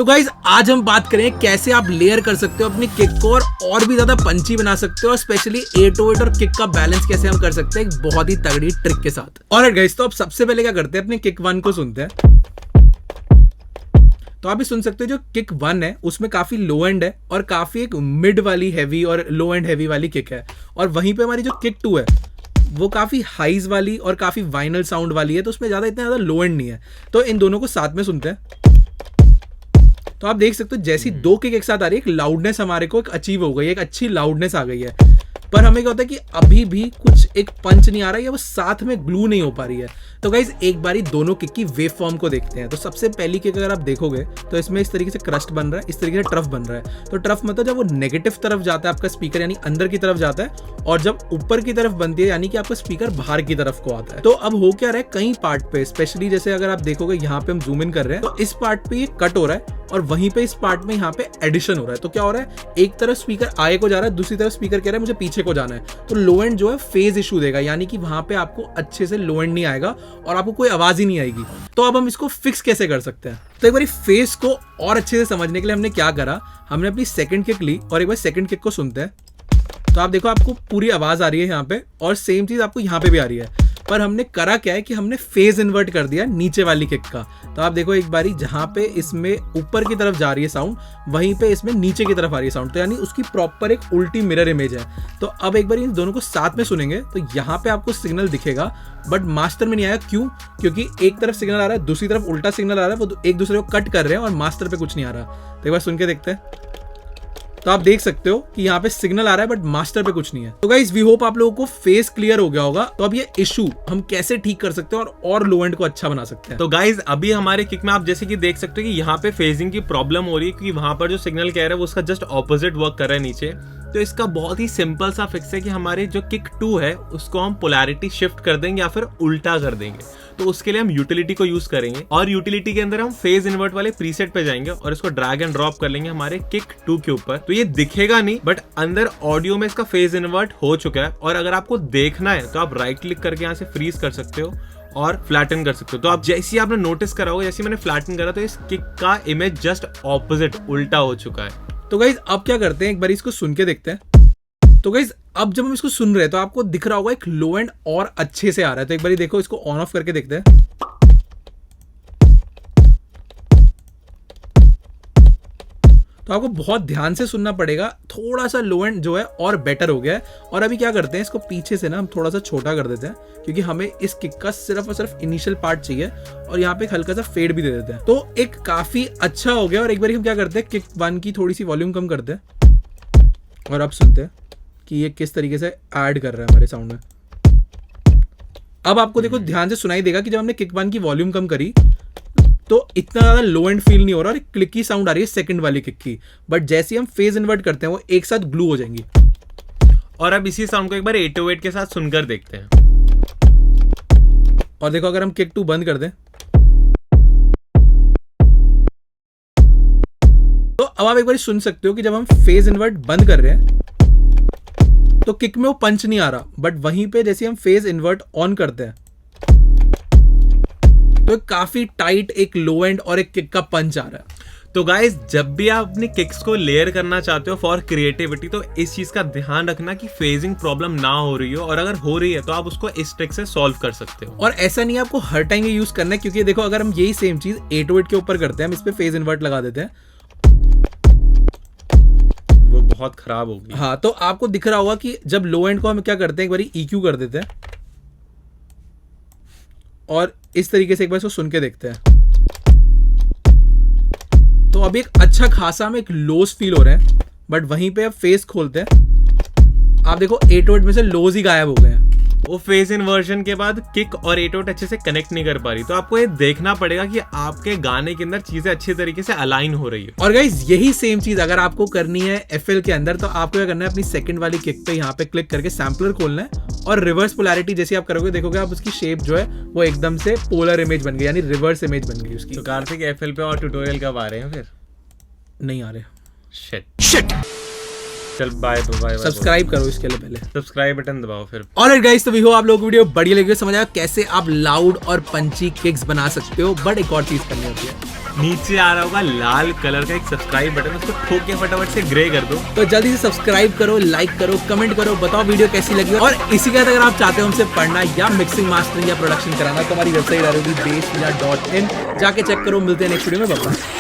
तो गाइज आज हम बात करें कैसे आप लेयर कर सकते हो अपनी किक को और भी ज्यादा पंची बना सकते हो और स्पेशली 808 और किक का बैलेंस कैसे हम कर सकते हैं एक बहुत ही तगड़ी ट्रिक के साथ। और गाइज तो आप सबसे पहले क्या करते हैं, अपने किक 1 को सुनते हैं। तो आप भी सुन सकते हो जो किक 1 है उसमें काफी लो एंड है और काफी एक मिड वाली हैवी और लो एंड हैवी वाली किक है, और वहीं पे हमारी जो किक 2 है वो काफी हाइज वाली और काफी वाइनल साउंड वाली है, तो उसमें ज्यादा इतना ज्यादा लो एंड नहीं है। तो इन दोनों को साथ में सुनते हैं। तो आप देख सकते हो जैसी दो किक एक साथ आ रही है, एक लाउडनेस हमारे को एक अचीव हो गई है, एक अच्छी लाउडनेस आ गई है, पर हमें क्या होता है कि अभी भी कुछ एक पंच नहीं आ रहा है या वो साथ में ग्लू नहीं हो पा रही है। तो गाइज एक बारी दोनों किक की वेव फॉर्म को देखते हैं। तो सबसे पहली किक अगर आप देखोगे तो इसमें इस तरीके से क्रस्ट बन रहा है, इस तरीके से ट्रफ बन रहा है। तो ट्रफ मतलब जब वो नेगेटिव तरफ जाता है आपका स्पीकर यानी अंदर की तरफ जाता है, और जब ऊपर की तरफ बनती है यानी कि आपका स्पीकर बाहर की तरफ को आता है। तो अब हो क्या रहा है, कई पार्ट पे स्पेशली जैसे अगर आप देखोगे यहाँ पे हम जूम इन कर रहे हैं तो इस पार्ट पे ये कट हो रहा है और वहीं पे इस पार्ट में यहाँ पे एडिशन हो रहा है। तो क्या हो रहा है, एक तरफ स्पीकर आगे को जा रहा है, दूसरी तरफ स्पीकर कह रहा है मुझे पीछे को जाना है। तो लो एंड जो है फेज इशू देगा, यानी कि वहां पे आपको अच्छे से लो एंड नहीं आएगा और आपको कोई आवाज ही नहीं आएगी। तो अब हम इसको फिक्स कैसे कर सकते हैं, तो एक बार फेस को और अच्छे से समझने के लिए हमने क्या करा, हमने अपनी सेकंड किक ली और एक बार सेकंड किक को सुनते हैं। तो आप देखो आपको पूरी आवाज आ रही है यहाँ पे और सेम चीज आपको यहाँ पे भी आ रही है, पर हमने करा क्या है कि हमने फेज इन्वर्ट कर दिया नीचे वाली किक का। तो आप देखो एक बारी जहां पे इसमें ऊपर की तरफ जा रही है साउंड, वहीं पे इसमें नीचे की तरफ आ रही है साउंड, तो यानी उसकी प्रॉपर एक उल्टी मिरर इमेज है। तो अब एक बार इन दोनों को साथ में सुनेंगे तो यहाँ पे आपको सिग्नल दिखेगा बट मास्टर में नहीं आएगा। क्यों? क्योंकि एक तरफ सिग्नल आ रहा है, दूसरी तरफ उल्टा सिग्नल आ रहा है, वो एक दूसरे को कट कर रहे हैं और मास्टर पे कुछ नहीं आ रहा। तो एक बार सुन के देखते हैं। तो आप देख सकते हो कि यहाँ पे सिग्नल आ रहा है बट मास्टर पे कुछ नहीं है। तो गाइस वी होप आप लोगों को फेस क्लियर हो गया होगा। तो अब ये इशू हम कैसे ठीक कर सकते हैं और लो एंड को अच्छा बना सकते हैं। तो गाइस अभी हमारे किक में आप जैसे कि देख सकते हो कि यहाँ पे फेजिंग की प्रॉब्लम हो रही है, क्योंकि वहां पर जो सिग्नल कह रहा है वो उसका जस्ट ऑपोजिट वर्क कर रहा है नीचे। तो इसका बहुत ही सिंपल सा फिक्स है कि हमारे जो किक 2 है उसको हम पोलैरिटी शिफ्ट कर देंगे या फिर उल्टा कर देंगे। तो उसके लिए हम यूटिलिटी को यूज करेंगे और यूटिलिटी के अंदर हम फेज इन्वर्ट वाले प्रीसेट पे जाएंगे और इसको ड्रैग एंड ड्रॉप कर लेंगे हमारे किक 2 के ऊपर। तो ये दिखेगा नहीं बट अंदर ऑडियो में इसका फेज इन्वर्ट हो चुका है। और अगर आपको देखना है तो आप राइट क्लिक करके यहाँ से फ्रीज कर सकते हो और फ्लैटन कर सकते हो। तो आप जैसे आपने नोटिस करा होगा, जैसे मैंने फ्लैटन करा तो इस किक का इमेज जस्ट ऑपोजिट उल्टा हो चुका है। तो गाइज अब क्या करते हैं, एक बार इसको सुन के देखते हैं। तो गाइज अब जब हम इसको सुन रहे हैं तो आपको दिख रहा होगा एक लो एंड और अच्छे से आ रहा है। तो एक बार देखो, इसको ऑन ऑफ करके देखते हैं। तो आपको बहुत ध्यान से सुनना पड़ेगा, थोड़ा सा लो एंड जो है और बेटर हो गया है। और अभी क्या करते हैं, इसको पीछे से ना हम थोड़ा सा छोटा कर देते हैं, क्योंकि हमें इस किक का सिर्फ और सिर्फ इनिशियल पार्ट चाहिए और यहाँ पे एक हल्का सा फेड भी दे देते हैं। तो एक काफी अच्छा हो गया। और एक बार हम क्या करते हैं, किक 1 की थोड़ी सी वॉल्यूम कम करते हैं और अब सुनते हैं कि ये किस तरीके से ऐड कर रहा है हमारे साउंड में। अब आपको देखो ध्यान से सुनाई देगा कि जब हमने किक 1 की वॉल्यूम कम करी तो इतना ज्यादा लो एंड फील नहीं हो रहा और एक क्लिकी साउंड आ रही है सेकंड वाली किक की, बट जैसे हम फेज इन्वर्ट करते हैं वो एक साथ ग्लू हो जाएंगी। और अब इसी साउंड को एक बार 808 के साथ सुनकर देखते हैं। और देखो अगर हम किक 2 बंद कर दें तो अब आप एक बार सुन सकते हो कि जब हम फेज इन्वर्ट बंद कर रहे हैं तो किक में वो पंच नहीं आ रहा, बट वहीं पे जैसे हम फेज इन्वर्ट ऑन करते हैं तो काफी टाइट एक लो एंड और एक किक का पंच आ रहा है। तो गाइस जब भी आप अपने किक्स को लेयर करना चाहते हो फॉर क्रिएटिविटी, तो इस चीज का ध्यान रखना कि फेजिंग प्रॉब्लम ना हो रही हो, और अगर हो रही है तो आप उसको इस ट्रिक से सॉल्व कर सकते हो। और ऐसा नहीं है आपको हर टाइम ये यूज करना है, क्योंकि देखो अगर हम यही सेम चीज 808 के ऊपर करते हैं, हम इस पे फेज इन्वर्ट लगा देते हैं, वो बहुत खराब होगी। हाँ, तो आपको दिख रहा होगा कि जब लो एंड को हम क्या करते हैं, एक बार EQ कर देते हैं और इस तरीके से एक बार इसको सुन के देखते हैं। तो अभी एक अच्छा खासा हमें एक लोज फील हो रहे हैं, बट वहीं पे अब फेस खोलते हैं, आप देखो 808 में से लोज ही गायब हो गए हैं। वो फेज इन्वर्जन के बाद किक और 808 अच्छे से कनेक्ट नहीं कर पा रही। तो आपको ये देखना पड़ेगा कि आपके गाने के अंदर चीजें अच्छी तरीके से अलाइन हो रही है। और गाइस यही सेम चीज अगर आपको करनी है FL के अंदर, तो आपको क्या करना है, अपनी सेकंड वाली किक पे यहाँ पे क्लिक करके सैम्पलर खोलना है और रिवर्स पोलैरिटी जैसे आप करोगे देखोगे आप उसकी शेप जो है वो एकदम से पोलर इमेज बन गई, यानी रिवर्स इमेज बन गई उसकी। तो कार्तिक FL पे और ट्यूटोरियल कब आ रहे हैं? फिर नहीं आ रहे। शिट। चल बाय बाय। सब्सक्राइब करो इसके लिए, पहले सब्सक्राइब बटन दबाओ फिर। ऑलराइट गाइस, तो हो आप लोगों को वीडियो बढ़िया लगी, समझ आया कैसे आप लाउड और पंची किक्स बना सकते हो, बट एक और चीज करनी होती है। नीचे आ रहा होगा लाल कलर का एक सब्सक्राइब बटन, उसको ठोक के फटाफट से ग्रे कर दो। तो जल्दी से सब्सक्राइब करो, लाइक करो, कमेंट करो, बताओ वीडियो कैसी लगी। और इसी के साथ अगर आप चाहते हो हमसे पढ़ना या मिक्सिंग मास्टरिंग या प्रोडक्शन कराना तो हमारी वेबसाइट आ रही होगी bassvilla.in, जाके चेक करो। मिलते हैं नेक्स्ट वीडियो में, बाय।